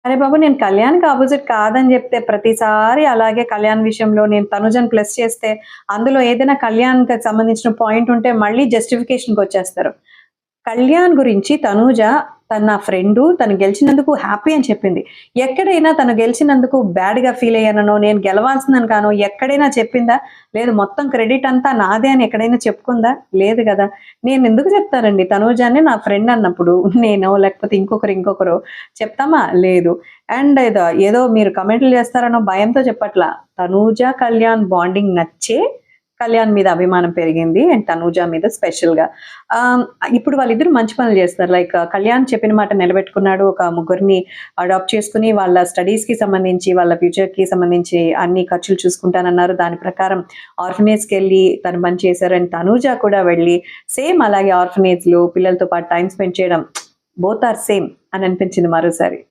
అరే బాబు! నేను కళ్యాణ్‌కి అపోజిట్ కాదని జెప్తే ప్రతిసారి అలాగే కళ్యాణ్ విషయంలో నేను తనుజని ప్లస్ చేస్తే, అందులో ఏదైనా కళ్యాణ్‌కి సంబంధించిన పాయింట్ ఉంటే మళ్ళీ జస్టిఫికేషన్‌కొచ్చేస్తారు. కళ్యాణ్ గురించి తనూజ తను నా ఫ్రెండు, తను గెలిచినందుకు హ్యాపీ అని చెప్పింది. ఎక్కడైనా తను గెలిచినందుకు బ్యాడ్‌గా ఫీల్ అయ్యాననో, నేను గెలవాల్సిందని కానో ఎక్కడైనా చెప్పిందా? లేదు. మొత్తం క్రెడిట్ అంతా నాదే అని ఎక్కడైనా చెప్పుకుందా? లేదు గదా! నేనెందుకు చెప్తానండి? తనూజనే నా ఫ్రెండ్ అన్నప్పుడు నేనో లేకపోతే ఇంకొకరో చెప్తామా? లేదు. అండ్ ఏదో మీరు కామెంట్లు చేస్తారనో భయంతో చెప్పట్లా. తనూజ, కళ్యాణ్ బాండింగ్ నచ్చే కళ్యాణ్ మీద అభిమానం పెరిగింది. అండ్ తనూజ మీద స్పెషల్‌గా. ఆహ్, ఇప్పుడు వాళ్ళిద్దరూ మంచి పనులు చేస్తున్నారు. లైక్ కళ్యాణ్ చెప్పిన మాట నిలబెట్టుకున్నాడు. ఒక ముగ్గురిని అడాప్ట్ చేసుకొని వాళ్ళ స్టడీస్‌కి సంబంధించి, వాళ్ళ ఫ్యూచర్‌కి సంబంధించి అన్ని ఖర్చులు చూసుకుంటానన్నారు. దాని ప్రకారం ఆర్ఫనేజ్‌కెళ్ళి తను పని చేశారు. అండ్ తనూజ కూడా వెళ్ళి సేమ్ అలాగే ఆర్ఫనేజ్‌లో పిల్లలతో పాటు టైమ్ స్పెండ్ చేయడం బోత్ ఆర్ సేమ్ అని అనిపించింది మరోసారి.